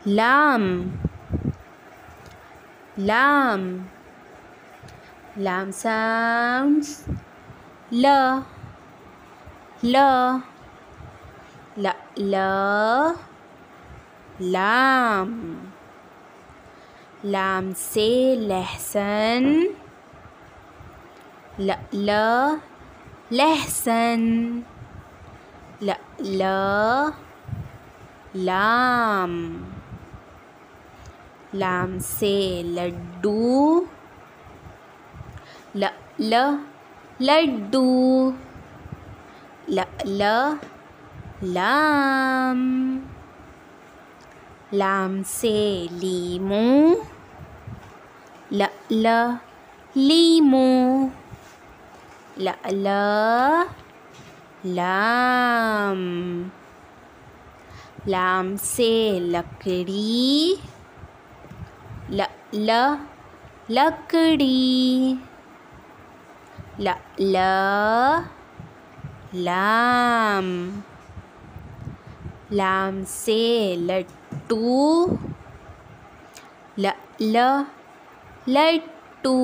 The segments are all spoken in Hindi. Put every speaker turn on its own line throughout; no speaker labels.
लाम लाम लाम sounds ल ल ल ल लाम लाम से लहसन ल ल लहसन ल ल लाम लाम से लड्डू ल ल लड्डू ल ल लाम लाम से लीमू ल ल लीमू ल ल लाम लाम से लकड़ी ल ल लकड़ी ल ल लाम लाम से लट्टू ल ल लट्टू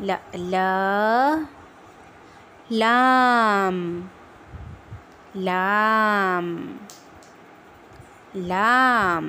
ल ल लाम लाम लाम